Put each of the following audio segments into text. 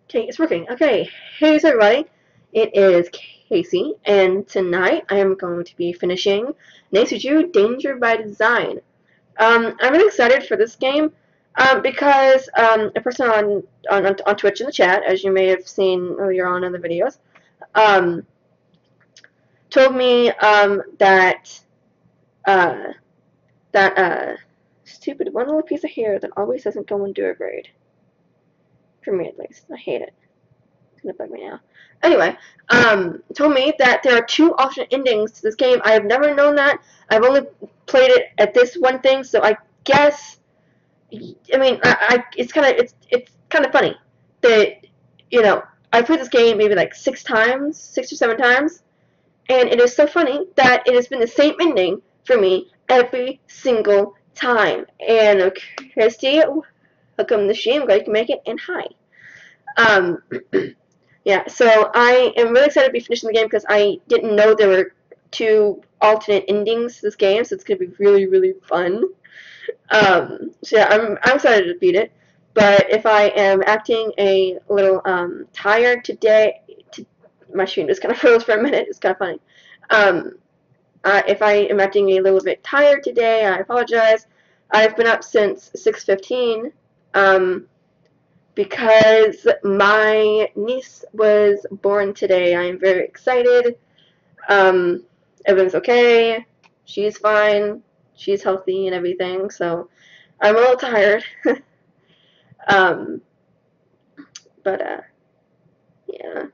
Okay, it's working. Okay, hey everybody. It is Casey, and tonight I am going to be finishing Nesuju Danger by Design. I'm really excited for this game because a person on Twitch in the chat, as you may have seen earlier on in the videos, um, told me uh, that stupid one little piece of hair that always doesn't go into a braid. For me at least, I hate it. It's gonna bug me now. Anyway, told me that there are two alternate endings to this game. I have never known that. I've only played it at this one thing, so I guess. I mean, it's kind of funny that I played this game maybe like 6 or 7 times, and it is so funny that it has been the same ending for me every single time. And Christy, welcome to the stream. Glad you can make it, and hi. Um, Yeah, so I am really excited to be finishing the game because I didn't know there were two alternate endings to this game, so it's gonna be really, really fun. So yeah, I'm excited to beat it. But if I am acting a little tired today, my stream just kind of froze for a minute. It's kind of funny. Um, if I am acting a little bit tired today, I apologize. I've been up since 6:15. Because my niece was born today. I am very excited. Um, Everything's okay. She's fine. She's healthy and everything. So I'm a little tired. um, but yeah,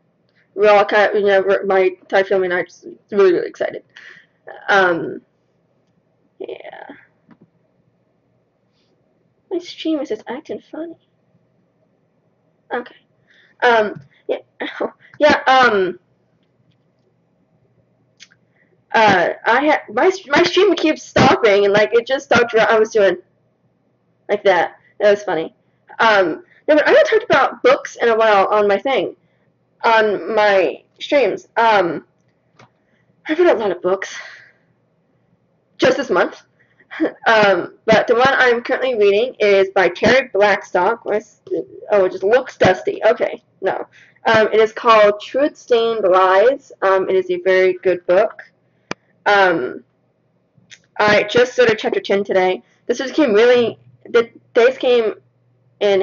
we're all kind of, my Thai family and I are just really, really excited. Um, yeah. My stream is just acting funny. Okay. Yeah. Yeah. I had my stream keeps stopping, and like it just stopped. I was doing like that. That was funny. No, but I haven't talked about books in a while on my thing, on my streams. I've read a lot of books just this month. But the one I'm currently reading is by Terry Blackstock. Oh, it just looks dusty. Okay, no. It is called Truth Stained Lies. It is a very good book. I just started chapter 10 today. This just came really. The days came in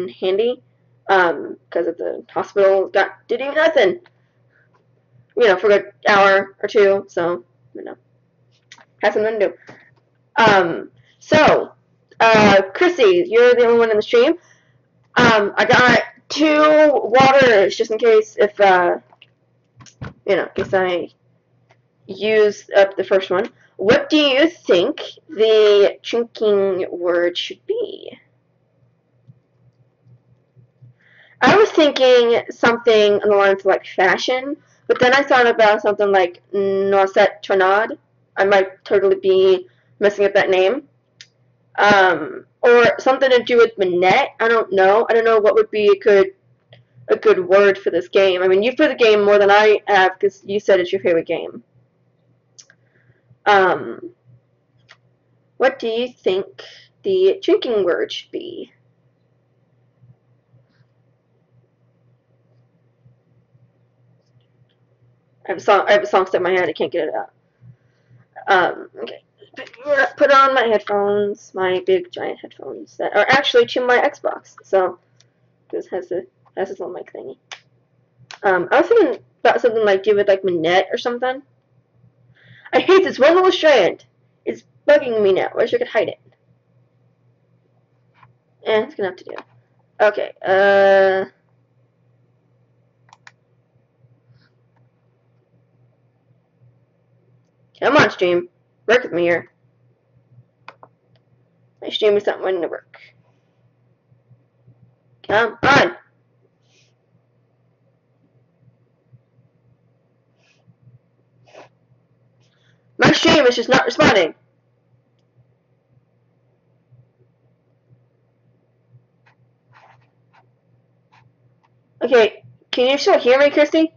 handy because of the hospital got to do nothing. For an hour or two. So have something to do. Chrissy, you're the only one in the stream. I got 2 waters just in case in case I use up the first one. What do you think the drinking word should be? I was thinking something on the lines of like fashion, but then I thought about something like Noisette Tornade. I might totally be messing up that name. Or something to do with Manette. I don't know. I don't know what would be a good word for this game. I mean, you've played the game more than I have because you said it's your favorite game. What do you think the drinking word should be? I have a song stuck in my head. I can't get it out. Okay. Put on my headphones, my big giant headphones that are actually to my Xbox. So this has its little mic thingy. I was thinking about something like give it like Manette or something. I hate this one little strand. It's bugging me now. I wish I could hide it. It's gonna have to do. Okay. Come on, stream. Work with me here. My stream is not wanting to work. Come on. My stream is just not responding. Okay, can you still hear me, Christy?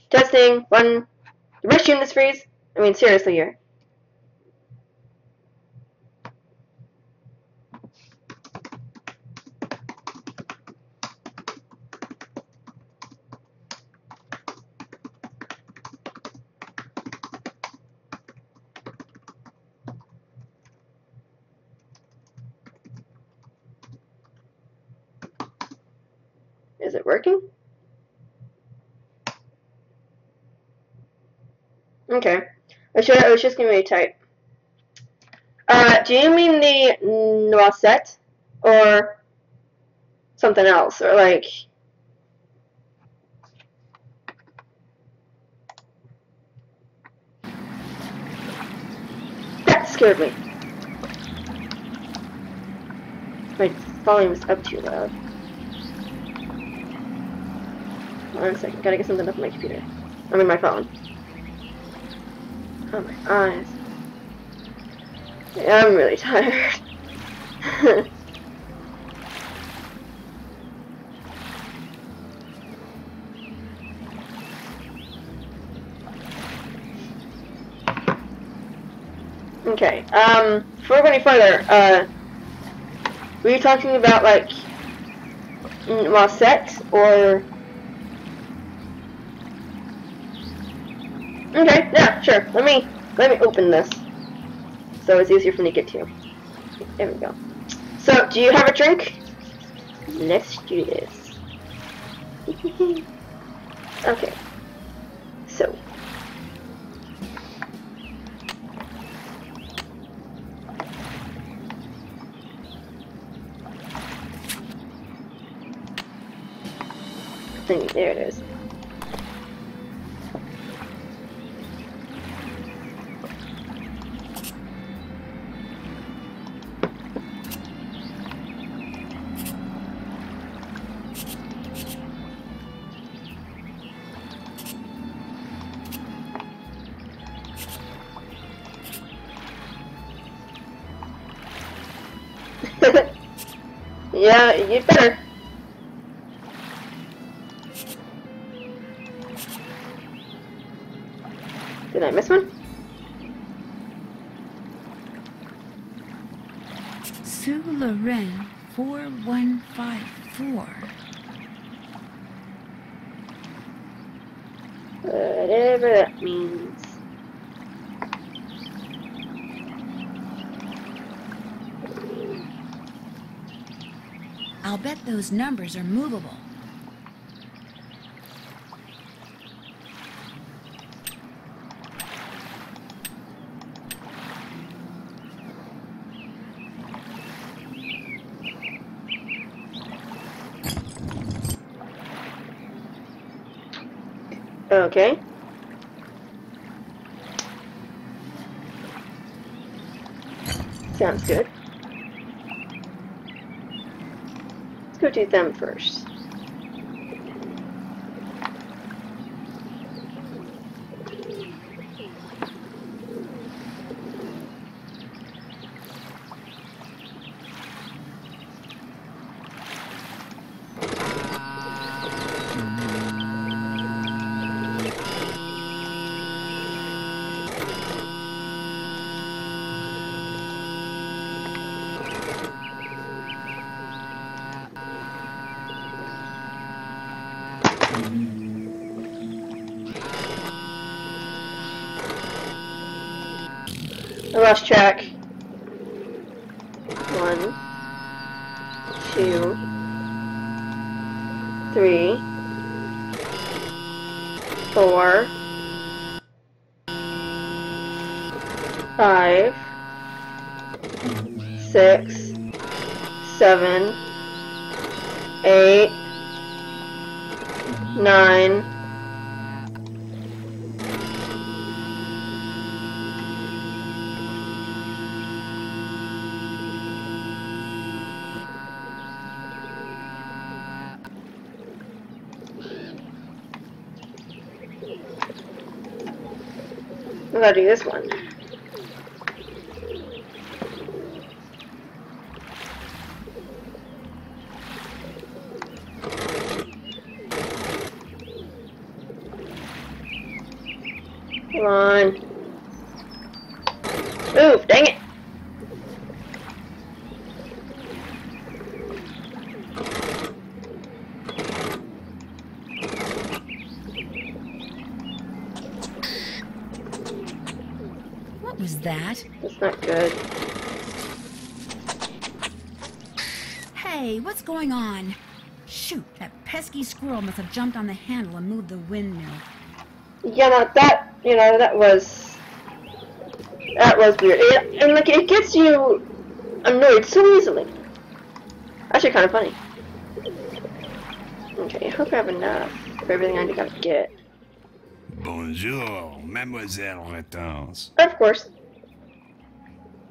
Testing, 1. Did my stream this freeze? I mean, seriously here. Is it working? Okay. I was just gonna be type. Do you mean the noisette or something else, or like? That scared me. My volume is up too loud. 1 second, gotta get something up on my computer. I mean my phone. Oh, my eyes. Yeah, I'm really tired. Okay, before we go any further, were you talking about, like, Mossette, or... Okay, yeah, sure. Let me open this, so it's easier for me to get to. There we go. So, do you have a drink? Let's do this. Okay. So. There it is. Yeah, you'd better. Did I miss one? Sue Loren 4154. Whatever that means. I'll bet those numbers are movable. Okay. Sounds good. Let's go do them first. I lost track. 1, 2, 3, 4, 5, 6, 7, 8, 9. I gotta do this one. Come on. Move, dang it. What was that? That's not good. Hey, what's going on? Shoot, that pesky squirrel must have jumped on the handle and moved the windmill. Yeah, that was weird. And like, it gets you annoyed so easily. Actually, kind of funny. Okay, I hope I have enough for everything I gotta get. Bonjour, Mademoiselle Hortense. Of course.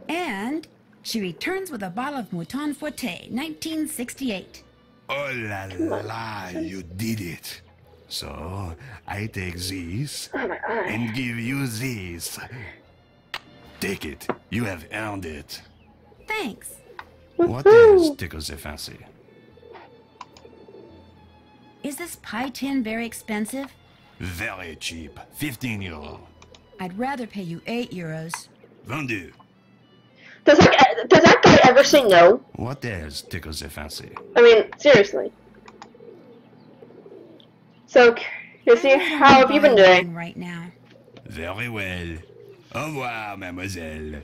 And she returns with a bottle of Mouton Forte, 1968. Oh la la, you did it. So, I take this Oh my eye. and give you this. Take it, you have earned it. Thanks. What Woohoo! else tickles the fancy? Is this pie tin very expensive? Very cheap, 15 euro. I'd rather pay you 8 euros. Vendu. Does that guy ever say no? What else tickles the fancy? I mean, seriously. So, you see, how have you been doing? Right now. Very well. Au revoir, mademoiselle.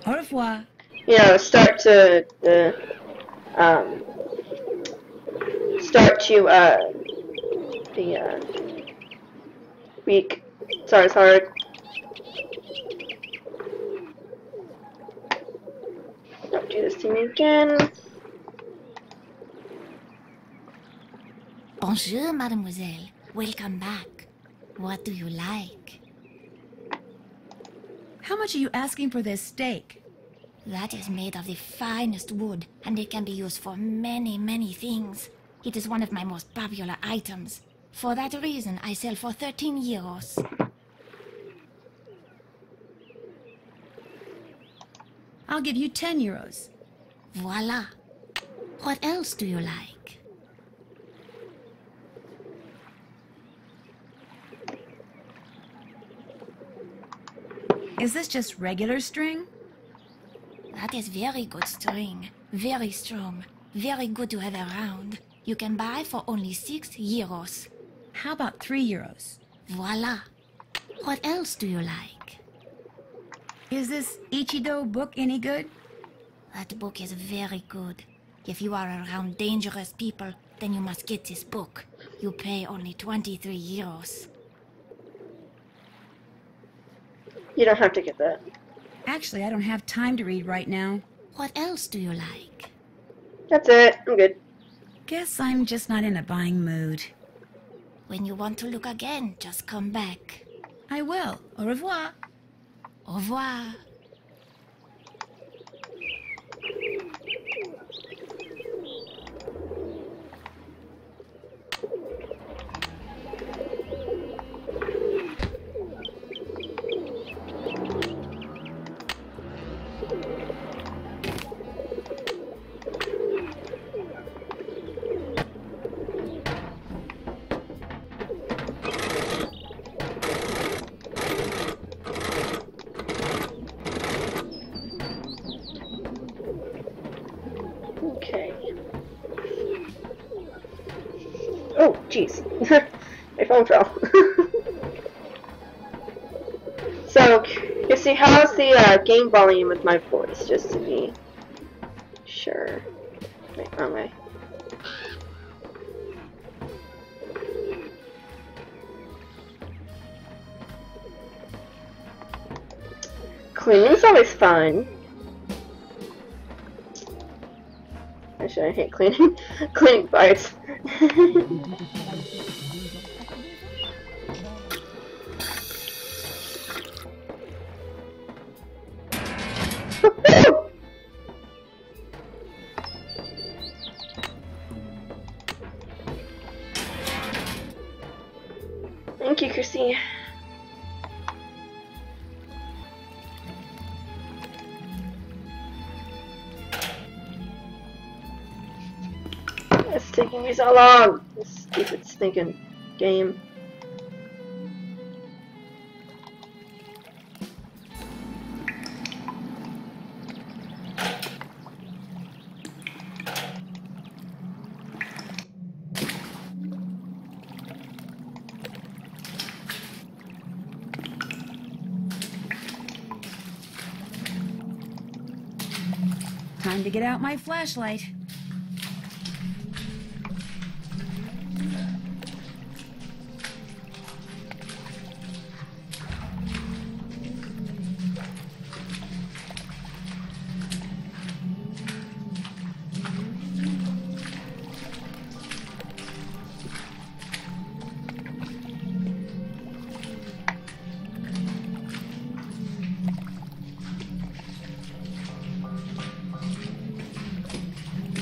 Au revoir. You know, start to the week. Sorry, it's hard. Don't do this to me again. Bonjour, mademoiselle. Welcome back. What do you like? How much are you asking for this steak? That is made of the finest wood, and it can be used for many, many things. It is one of my most popular items. For that reason, I sell for 13 euros. I'll give you 10 euros. Voila. What else do you like? Is this just regular string? That is very good string. Very strong. Very good to have around. You can buy for only 6 euros. How about 3 euros? Voila. What else do you like? Is this Ichido book any good? That book is very good. If you are around dangerous people, then you must get this book. You pay only 23 euros. You don't have to get that. Actually, I don't have time to read right now. What else do you like? That's it. I'm good. Guess I'm just not in a buying mood. When you want to look again, just come back. I will. Au revoir. Au revoir. Okay. Oh, jeez. My phone fell. So, you see, how's the game volume with my voice, just to be sure. Wait, wrong way. Cleaning's always fun. Actually, I hate cleaning. Cleaning bites. Thank you, Chrissy. It's taking me so long. This stupid stinking game. Time to get out my flashlight.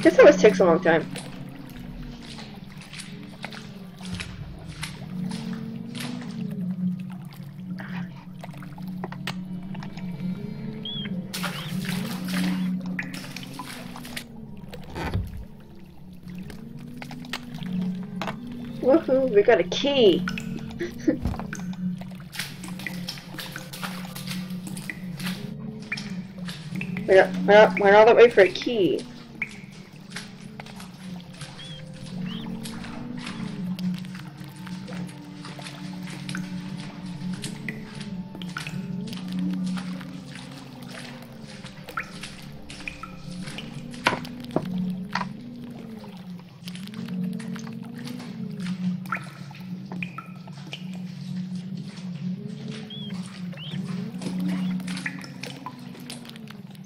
This always takes a long time. Woohoo, we got a key. Went all that way for a key.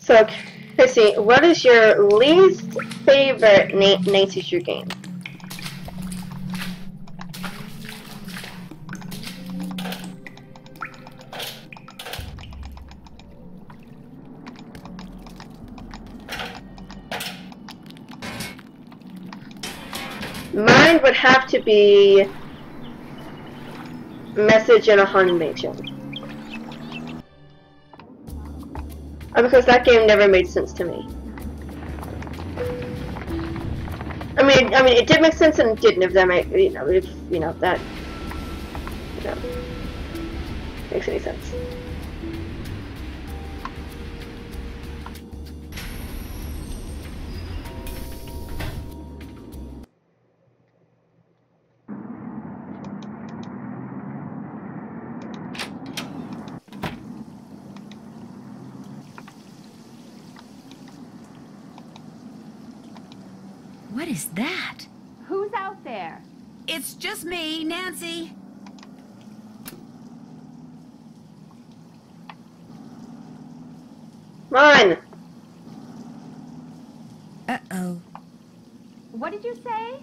So, Chrissy, what is your least favorite Nancy Drew game? Mine would have to be Message in a Haunted Mansion. Because that game never made sense to me. I mean, it did make sense and it didn't. If that make, that, makes any sense. What is that? Who's out there? It's just me, Nancy. Run! Uh-oh. What did you say?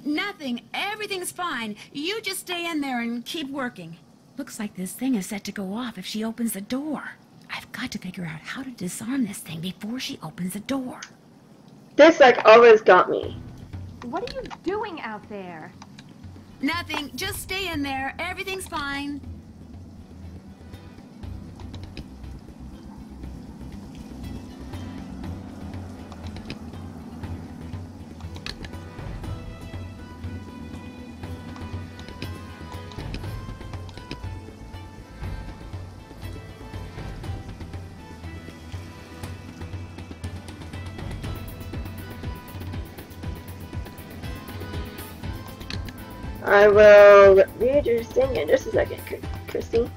Nothing. Everything's fine. You just stay in there and keep working. Looks like this thing is set to go off if she opens the door. I've got to figure out how to disarm this thing before she opens the door. This, like, always got me. What are you doing out there? Nothing. Just stay in there. Everything's fine. I will read your thing in just a second, Christy.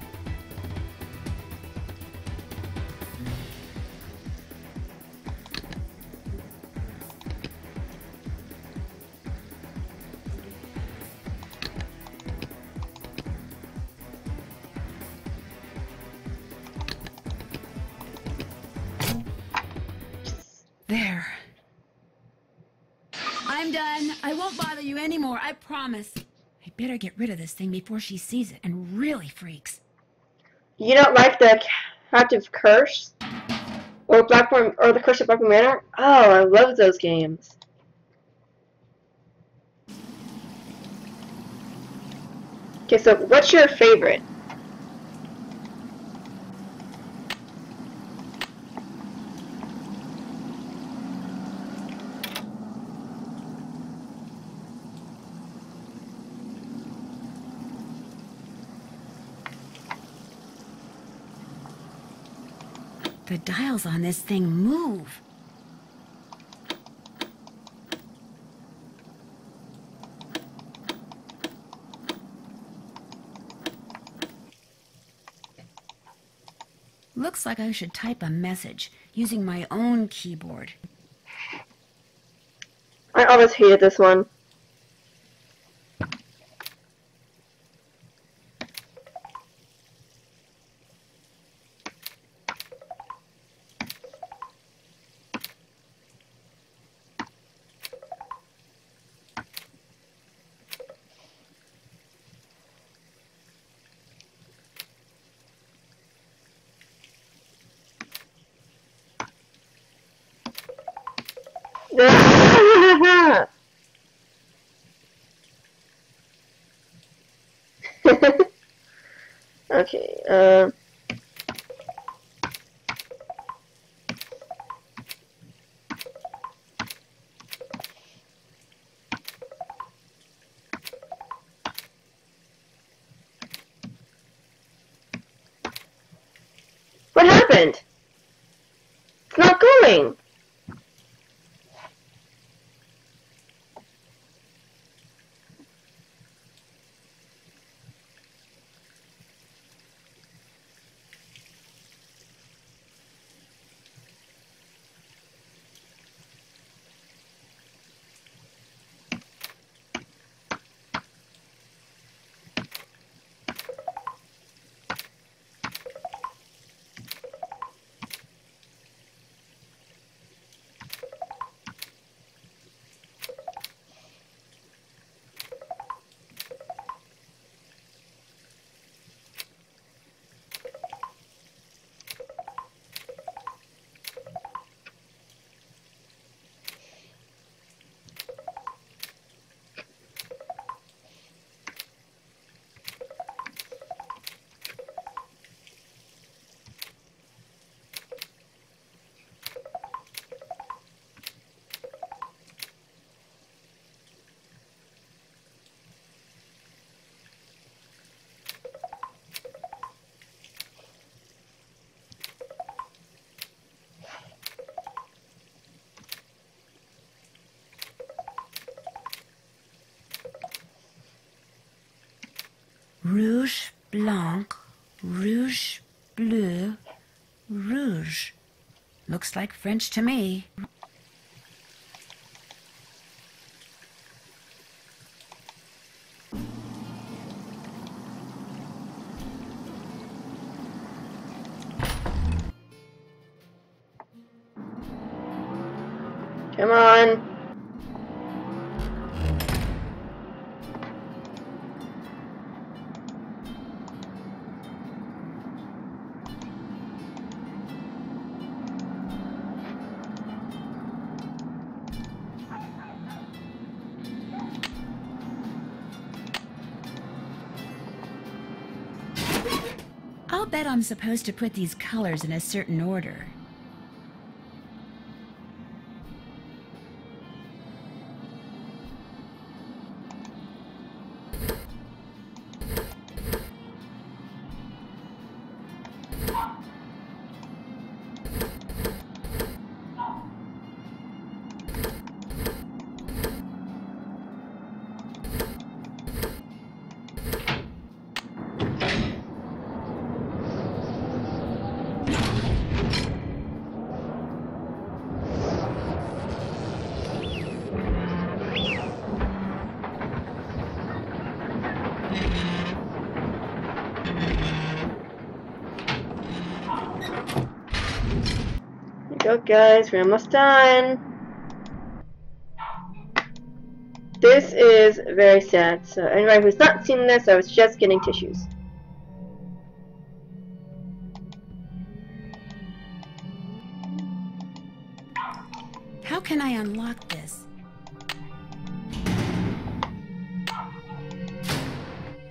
There. I'm done. I won't bother you anymore, I promise. I better get rid of this thing before she sees it and really freaks. You don't like the Captive Curse? Or Blackburn, or the Curse of Blackburn Manor? Oh, I love those games. Okay, so what's your favorite? The dials on this thing move. Looks like I should type a message using my own keyboard. I always hated this one. Okay, what happened? It's not going! Rouge, blanc, rouge, bleu, rouge. Looks like French to me. Come on. I'll bet I'm supposed to put these colors in a certain order. Go, guys, we're almost done. This is very sad. So anyone who's not seen this, I was just getting tissues. How can I unlock this?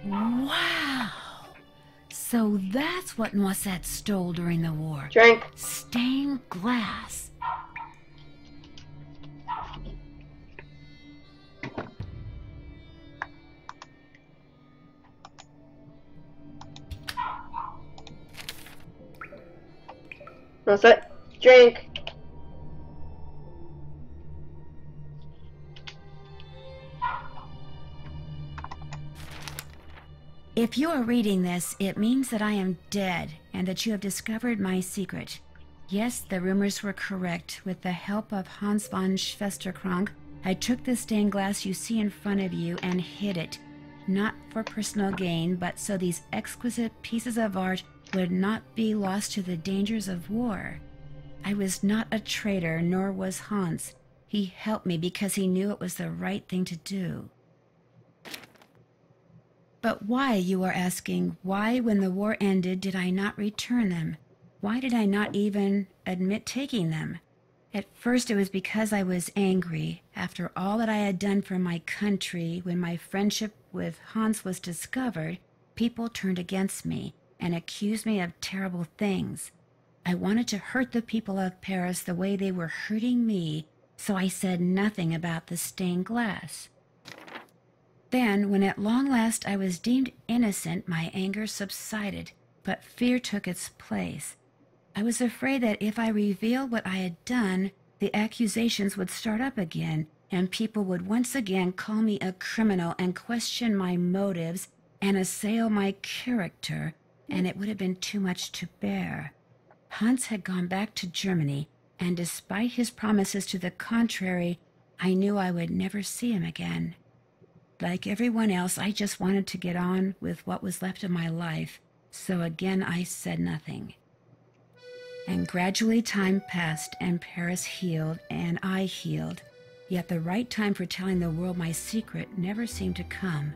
Wow! So that's what Noisette stole during the war. Drink. Stained glass. What's that? Drink. If you are reading this, it means that I am dead and that you have discovered my secret. Yes, the rumors were correct. With the help of Hans von Schwesterkrank, I took the stained glass you see in front of you and hid it. Not for personal gain, but so these exquisite pieces of art would not be lost to the dangers of war. I was not a traitor, nor was Hans. He helped me because he knew it was the right thing to do. But why, you are asking, why when the war ended did I not return them? Why did I not even admit taking them? At first it was because I was angry. After all that I had done for my country, when my friendship with Hans was discovered, people turned against me and accused me of terrible things. I wanted to hurt the people of Paris the way they were hurting me, so I said nothing about the stained glass. Then, when at long last I was deemed innocent, my anger subsided, but fear took its place. I was afraid that if I revealed what I had done, the accusations would start up again, and people would once again call me a criminal and question my motives and assail my character, and it would have been too much to bear. Hans had gone back to Germany, and despite his promises to the contrary, I knew I would never see him again. Like everyone else, I just wanted to get on with what was left of my life, so again I said nothing. And gradually time passed, and Paris healed, and I healed. Yet the right time for telling the world my secret never seemed to come.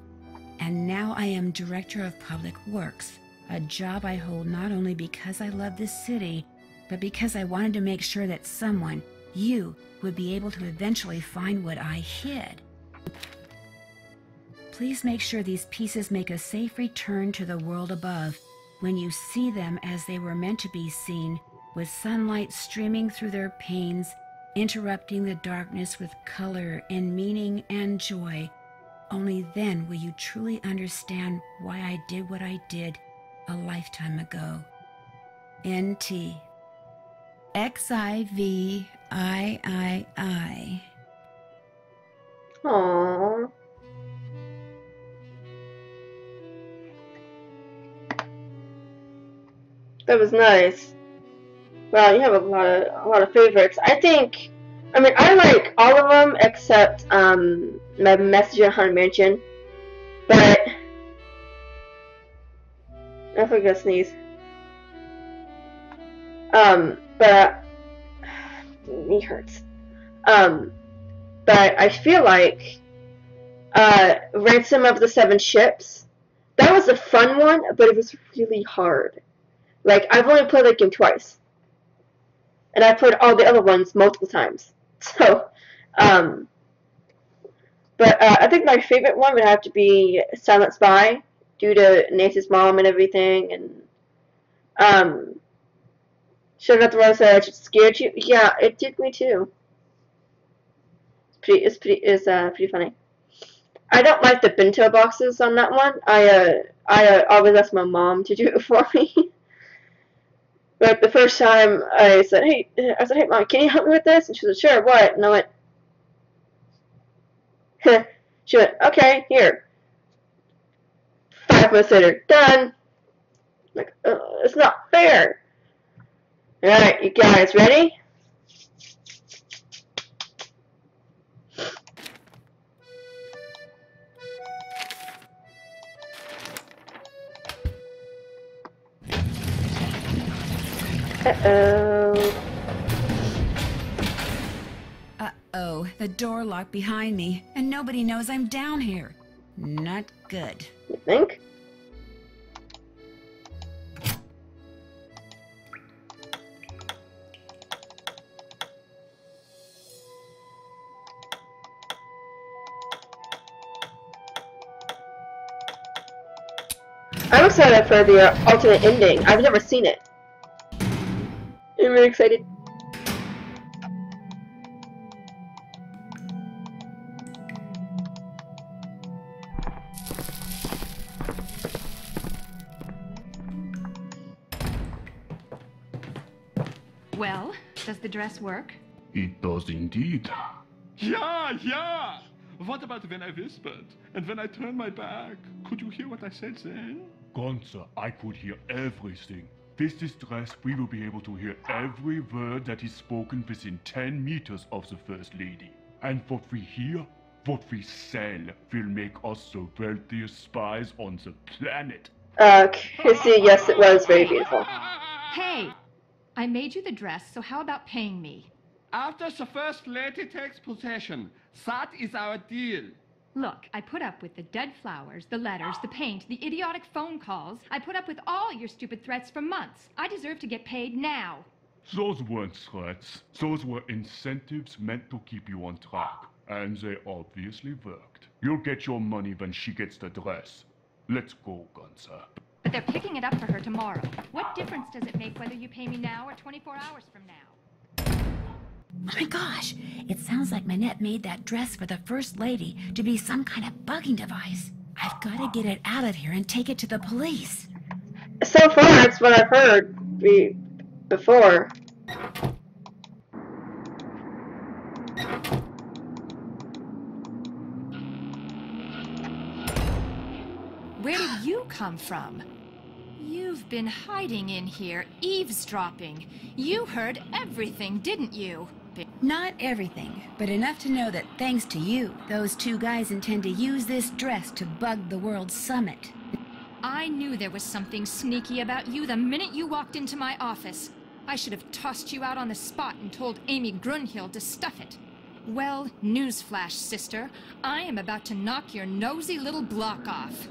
And now I am Director of Public Works, a job I hold not only because I love this city, but because I wanted to make sure that someone, you, would be able to eventually find what I hid. Please make sure these pieces make a safe return to the world above, when you see them as they were meant to be seen, with sunlight streaming through their panes, interrupting the darkness with color and meaning and joy. Only then will you truly understand why I did what I did a lifetime ago. N.T. XIVIII. Aww. That was nice. Wow, you have a lot of favorites. I mean, I like all of them except My Message in Haunted Mansion. But I think I sneeze. But knee hurts. But I feel like Ransom of the Seven Ships. That was a fun one, but it was really hard. Like, I've only played that game twice. And I played all the other ones multiple times. So, but I think my favorite one would have to be Silent Spy, due to Nancy's mom and everything. And, Shut Up the Rose Edge, it scared you? Yeah, it did me too. It's pretty funny. I don't like the bento boxes on that one. I always ask my mom to do it for me. Like the first time I said, hey mom, can you help me with this? And she said, sure, what? And I went, she went, okay, here. 5 minutes later, done. Like, it's not fair. Alright, you guys ready? Uh-oh, the door locked behind me, and nobody knows I'm down here. Not good. You think? I'm excited for the alternate ending. I've never seen it. I'm really excited. Well, does the dress work? It does indeed. Yeah! What about when I whispered? And when I turned my back? Could you hear what I said then? Gunther, I could hear everything. With this dress, we will be able to hear every word that is spoken within 10 meters of the First Lady. And what we hear, what we sell, will make us the wealthiest spies on the planet. Chrissy, yes, it was very beautiful. Hey! I made you the dress, so how about paying me? After the First Lady takes possession, that is our deal. Look, I put up with the dead flowers, the letters, the paint, the idiotic phone calls. I put up with all your stupid threats for months. I deserve to get paid now. Those weren't threats. Those were incentives meant to keep you on track. And they obviously worked. You'll get your money when she gets the dress. Let's go, Gunther. But they're picking it up for her tomorrow. What difference does it make whether you pay me now or 24 hours from now? Oh my gosh, it sounds like Minette made that dress for the First Lady to be some kind of bugging device. I've got to get it out of here and take it to the police. So far, that's what I've heard before. Where did you come from? You've been hiding in here, eavesdropping. You heard everything, didn't you? Not everything, but enough to know that thanks to you, those two guys intend to use this dress to bug the World Summit. I knew there was something sneaky about you the minute you walked into my office. I should have tossed you out on the spot and told Amy Grunhild to stuff it. Well, newsflash, sister. I am about to knock your nosy little block off.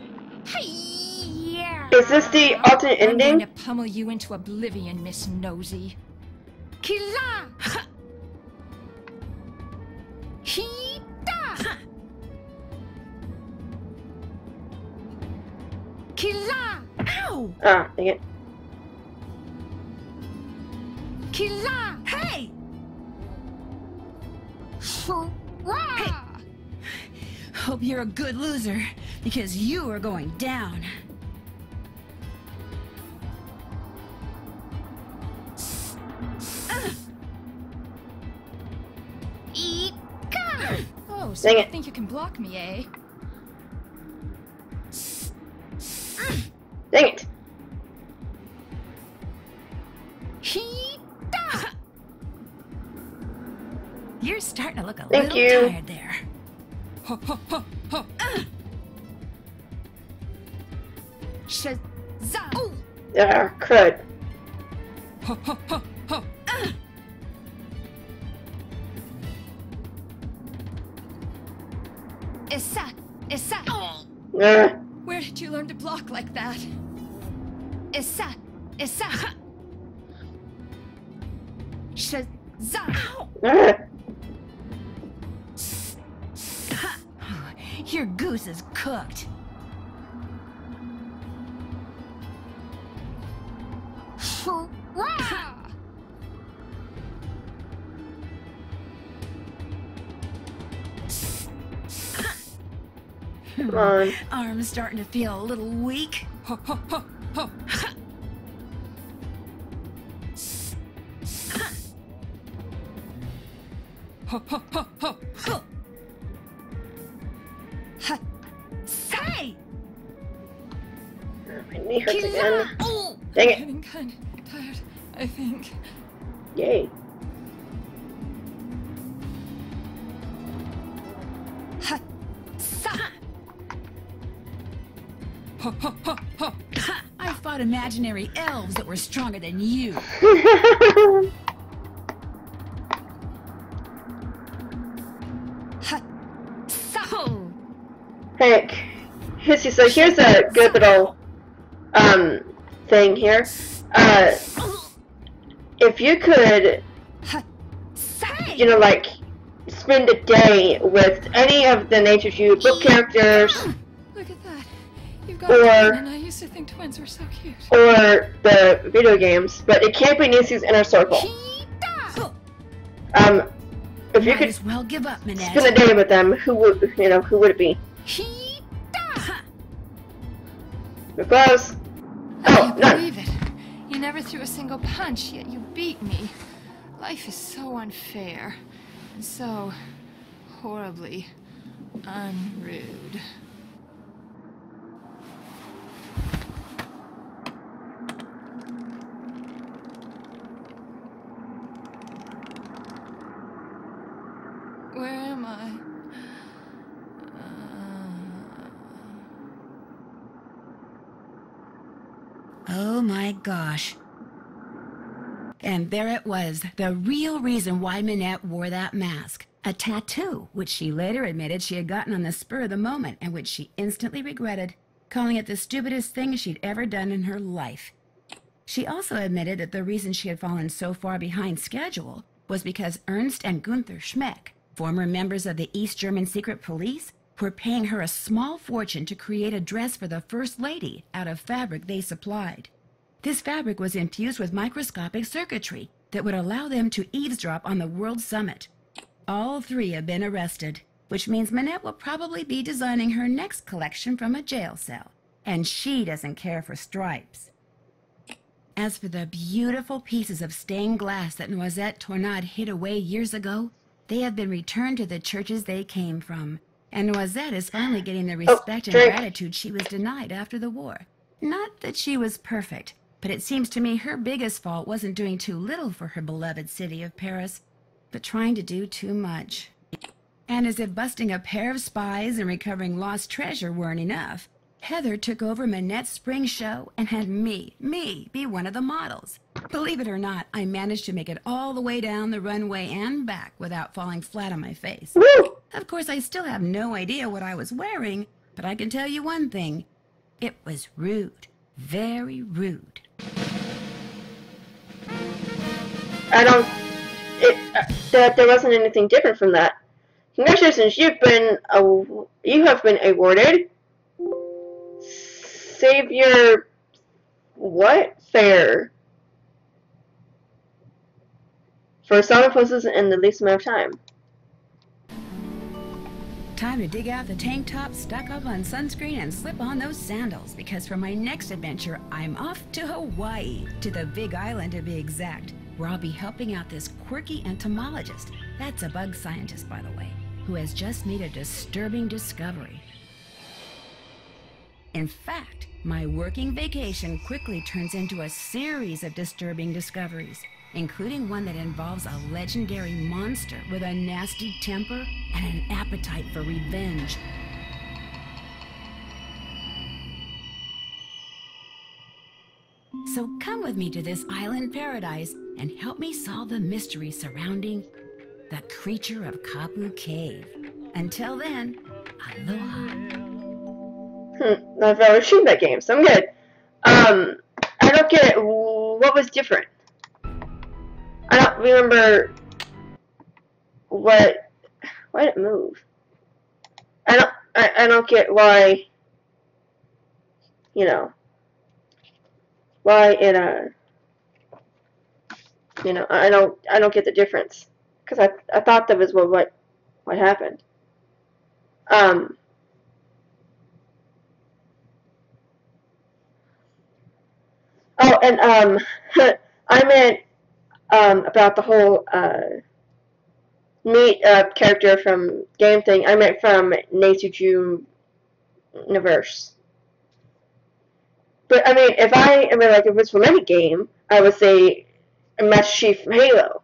Hi-ya! Is this the alternate I'm going ending? to pummel you into oblivion, Miss Nosy. Killa! Hita! Killa! Ow! Ah, dang it. Killa! Hey! Hurrah! Hope you're a good loser, because you are going down. Ika! Oh, so Dang you it. think you can block me, eh? Dang it. Hita! You're starting to look a Thank little you. tired there. Ho, ho, ho, ho. Shazam! Ah, crud. Ho, ho, ho, ho. Issa! Issa! Ah, Where did you learn to block like that? Issa! Issa! Shazam! ah. Your goose is cooked. Hurrah! Come on. Arm's starting to feel a little weak. Ho, ho, ho, ho. Ho, ho, ho, ho. Ha. Hey! My knee hurts again. Killa! Dang I'm it. getting kind of tired, I think. Yay. Ha. Sa. Ho, ho, ho, ho. I fought imaginary elves that were stronger than you. Ha. Sa. Heck. So here's a good little thing here. If you could, Ha. Sa. you know, like, spend a day with any of the Nature View book characters Look at that. You've got Or- a twin, and I used to think twins were so cute. or the video games, but it can't be Nisi's Inner Circle. Hita. If you Might could as well give up, spend a Minette. day with them, who would it be? Hita. We're close. I Oh, can't no. believe it. You never threw a single punch, yet you beat me. Life is so unfair. And so horribly unrude. Where am I? Oh my gosh. And there it was, the real reason why Minette wore that mask. A tattoo, which she later admitted she had gotten on the spur of the moment and which she instantly regretted, calling it the stupidest thing she'd ever done in her life. She also admitted that the reason she had fallen so far behind schedule was because Ernst and Gunther Schmeck, former members of the East German secret police, were paying her a small fortune to create a dress for the First Lady out of fabric they supplied. This fabric was infused with microscopic circuitry that would allow them to eavesdrop on the World Summit. All three have been arrested, which means Minette will probably be designing her next collection from a jail cell, and she doesn't care for stripes. As for the beautiful pieces of stained glass that Noisette Tornade hid away years ago, they have been returned to the churches they came from, and Noisette is finally getting the respect and gratitude she was denied after the war. Not that she was perfect, but it seems to me her biggest fault wasn't doing too little for her beloved city of Paris, but trying to do too much. And as if busting a pair of spies and recovering lost treasure weren't enough, Heather took over Minette's spring show and had me be one of the models. Believe it or not, I managed to make it all the way down the runway and back without falling flat on my face. Woo! Of course, I still have no idea what I was wearing, but I can tell you one thing. It was rude. Very rude. There wasn't anything different from that. Congratulations, you have been awarded Savior Fair for solid poses in the least amount of time. Time to dig out the tank top, stock up on sunscreen, and slip on those sandals, because for my next adventure, I'm off to Hawaii, to the Big Island to be exact, where I'll be helping out this quirky entomologist, that's a bug scientist by the way, who has just made a disturbing discovery. In fact, my working vacation quickly turns into a series of disturbing discoveries, including one that involves a legendary monster with a nasty temper and an appetite for revenge. So come with me to this island paradise and help me solve the mystery surrounding the creature of Kapu Cave. Until then, aloha. I've never seen that game, so I'm good. I don't get it. What was different? I don't remember why did it move? I don't get why, why it, I don't get the difference. Because I thought that was what happened. Oh, and, I meant, about the whole, neat, character from game thing. I meant from Nezuju Universe. But, I mean, if it was from any game, I would say Master Chief from Halo.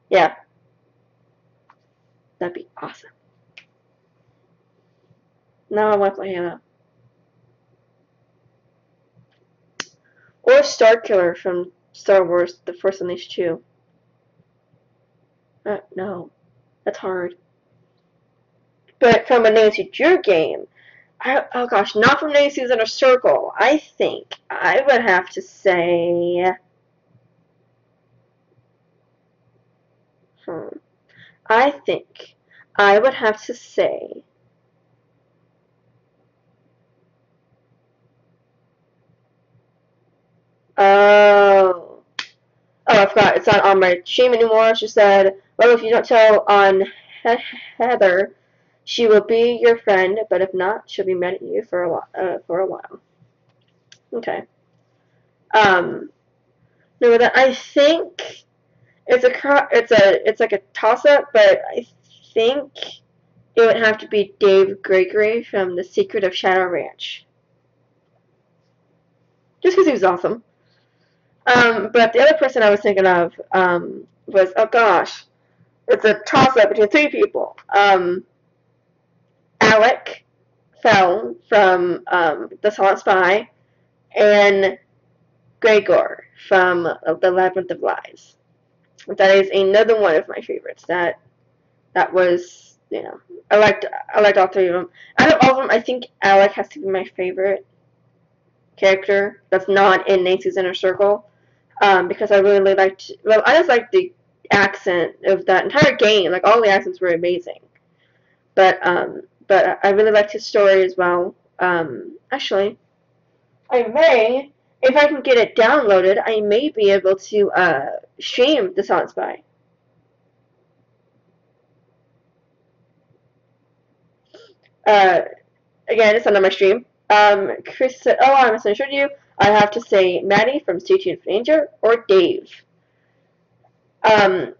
Yeah. That'd be awesome. Now I want to play Halo. Or Starkiller from Star Wars The Force Unleashed 2. No. That's hard. But from a Nancy Drew game, oh gosh, not from Nancy's Inner Circle. I think I would have to say... I think I would have to say... Oh, I forgot. It's not on my stream anymore. She said, well, if you don't tell on Heather, she will be your friend, but if not, she'll be mad at you for a while. Okay. No, that I think it's like a toss-up, but I think it would have to be Dave Gregory from The Secret of Shadow Ranch. Just because he was awesome. But the other person I was thinking of was, oh gosh, it's a toss-up between three people. Alec Fell from The Silent Spy, and Gregor from The Labyrinth of Lies. That is another one of my favorites. That was you know, I liked all three of them. Out of all of them, I think Alec has to be my favorite character that's not in Nancy's Inner Circle, because I really liked. Well, I just liked the accent of that entire game. Like all the accents were amazing, but I really liked his story as well. Actually, I may, if I can get it downloaded, I may be able to stream The Silent Spy. Again, it's not on my stream. Chris said, "Oh, I misunderstood you. I have to say Maddie from Stay Tuned for Danger or Dave." Huh.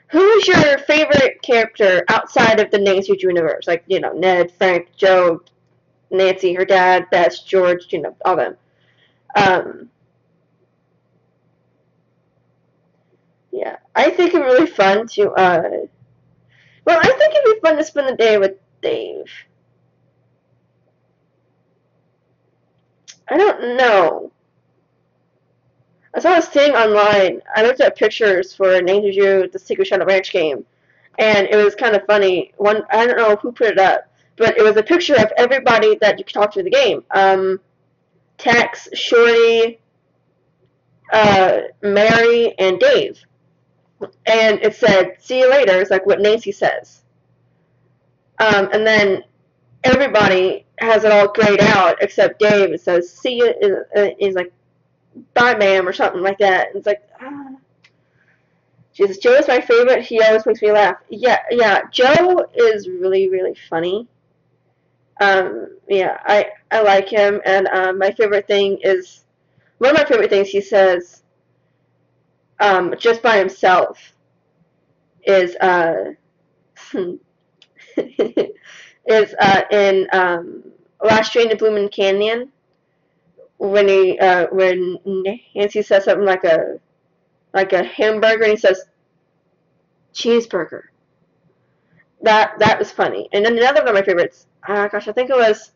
Who's your favorite character outside of the Nancy universe? Like, you know, Ned, Frank, Joe, Nancy, her dad, Bess, George, you know, all them. Yeah, I think it'd be really fun to, well, I think it'd be fun to spend the day with Dave. I don't know. As I was seeing online, I looked at pictures for Nancy Drew, the Secret Shadow Ranch game, and it was kind of funny. I don't know who put it up, but it was a picture of everybody that you could talk to in the game. Tex, Shorty, Mary, and Dave. And it said, "See you later." It's like what Nancy says. And then everybody has it all grayed out except Dave. It says, "See you." He's like, "Bye, ma'am," or something like that. And it's like, Jesus, Joe is my favorite. He always makes me laugh. Yeah. Joe is really, really funny. Yeah, I like him. And my favorite thing is, one of my favorite things he says, just by himself, is is in Last Train to Bloomin' Canyon, when Nancy says something like a hamburger, and he says cheeseburger. That was funny. And then another one of my favorites, gosh, I think it was,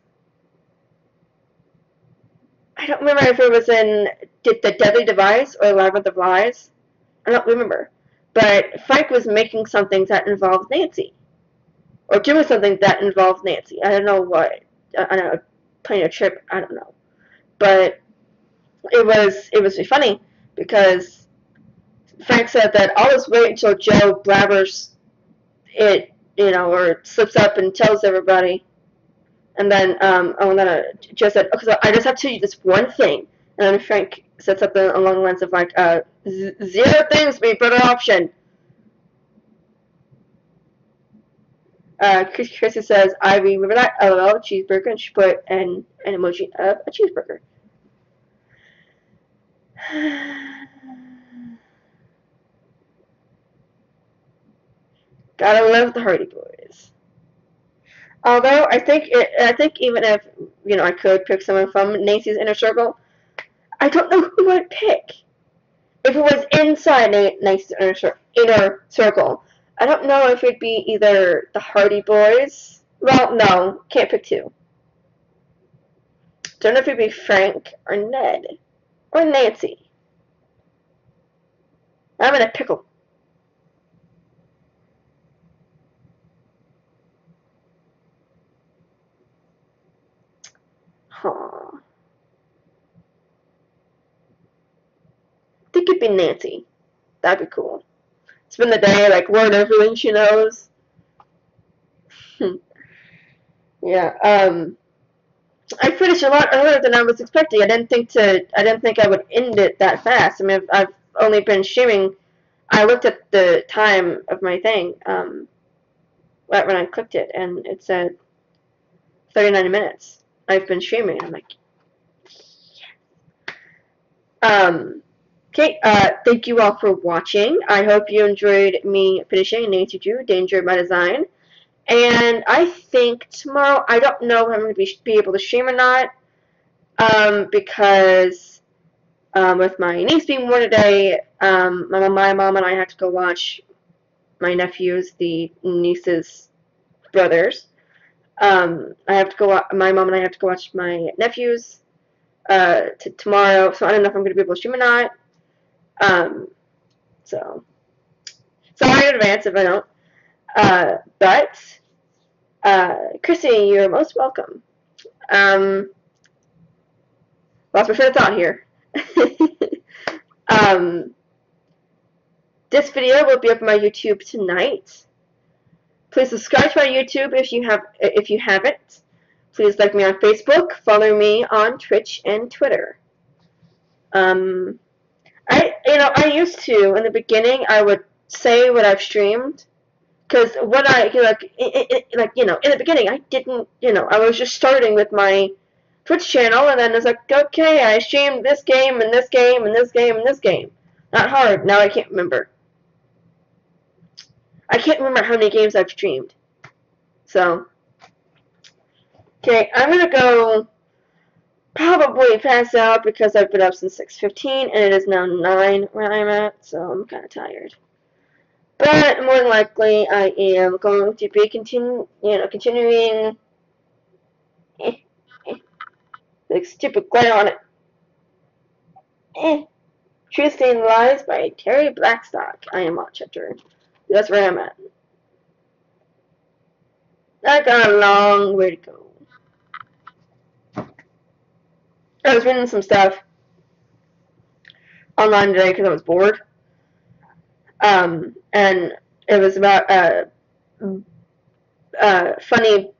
I don't remember if it was in The Deadly Device or Labyrinth of Lies. I don't remember. But Frank was making something that involved Nancy. Or doing something that involved Nancy. I don't know what. I don't know, playing a trip, I don't know. But it was funny because Frank said that always wait until Joe blabbers it, you know, or slips up and tells everybody. And then Joe said, "Okay, so I just have to tell you this one thing." And then Frank said something along the lines of like, "0 things be a better option." Chrissy says, "I remember that, LOL, cheeseburger," and she put an emoji of a cheeseburger. Gotta love the Hardy Boys. Although I think even if, you know, I could pick someone from Nancy's Inner Circle, I don't know who I'd pick. If it was inside Nancy's Inner Circle, I don't know if it'd be either the Hardy Boys. Well, no, can't pick two. Don't know if it'd be Frank or Ned or Nancy. I'm in a pickle. Huh. I think it'd be Nancy. That'd be cool. Spend the day like learn everything she knows. Yeah. I finished a lot earlier than I was expecting. I didn't think I would end it that fast. I mean, I've only been streaming. I looked at the time of my thing right when I clicked it, and it said 39 minutes. I've been streaming. I'm like, yes. Okay, thank you all for watching. I hope you enjoyed me finishing Nancy Drew, Danger by Design. And I think tomorrow, I don't know if I'm going to be able to stream or not, because with my niece being born today, my mom and I had to go watch my nephews, the niece's brothers. My mom and I have to go watch my nephews tomorrow, so I don't know if I'm going to be able to stream or not. So, Sorry in advance if I don't. But Chrissy, you're most welcome. Lost my train of thought here. This video will be up on my YouTube tonight. Please subscribe to my YouTube if you haven't. Please like me on Facebook, follow me on Twitch and Twitter. I used to in the beginning. I would say what I've streamed, because when I in the beginning I didn't, I was just starting with my Twitch channel, and then it's like, okay, I streamed this game and this game and this game and this game. Not hard. Now I can't remember. I can't remember how many games I've streamed. So, okay, I'm gonna go probably pass out because I've been up since 6:15 and it is now 9 where I'm at, so I'm kind of tired. But more than likely, I am going to be continuing. Like stupid glare on it. Truth Stained Lies by Terry Blackstock. I am on chapter. That's where I'm at. I got a long way to go. I was reading some stuff online today because I was bored. And it was about funny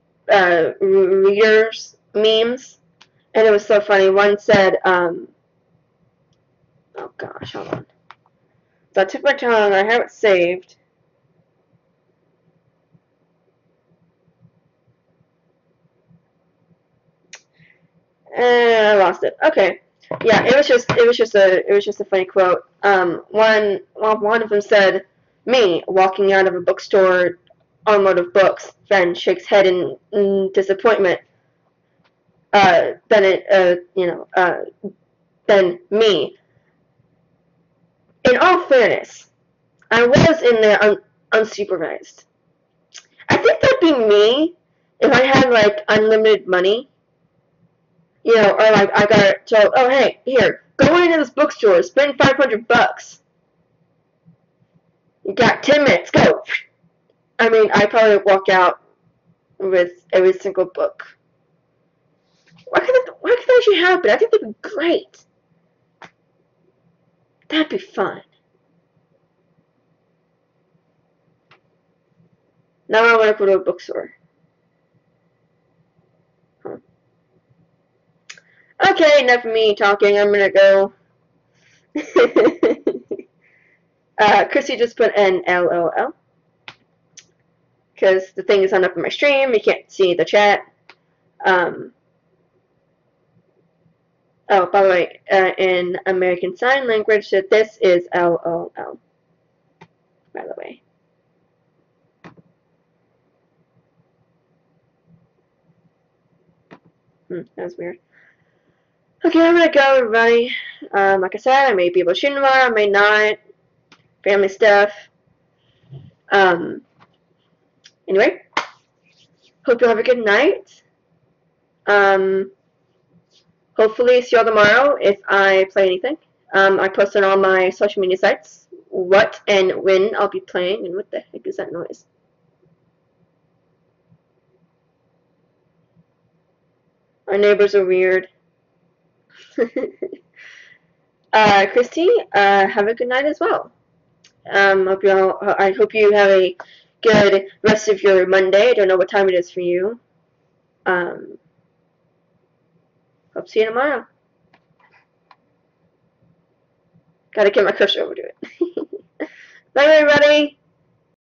readers memes, and it was so funny. One said, oh gosh, hold on. So I took my tongue, I have it saved. And I lost it. Okay. Yeah, it was just a funny quote. One of them said, "Me walking out of a bookstore on load of books," then shakes head in disappointment. Then me. In all fairness, I was in there unsupervised. I think that'd be me if I had like unlimited money. Or like I got told, oh hey, here, go into this bookstore, spend $500. You got 10 minutes, go. I mean, I probably walk out with every single book. Why could that actually happen? I think that'd be great. That'd be fun. Now I want to go to a bookstore. Okay, enough of me talking. I'm gonna go. Chrissy just put an LOL. Because the thing is on up in my stream. You can't see the chat. Oh, by the way, in American Sign Language, this is LOL. By the way. That was weird. Okay, I'm gonna go, everybody. Like I said, I may be able to stream tomorrow, I may not. Family stuff. Anyway, hope you'll have a good night. Hopefully see y'all tomorrow if I play anything. I post on all my social media sites what and when I'll be playing, and what the heck is that noise? Our neighbors are weird. Christy, have a good night as well. I hope you have a good rest of your Monday. I don't know what time it is for you. Hope to see you tomorrow. Gotta get my cursor over to it. Bye, everybody.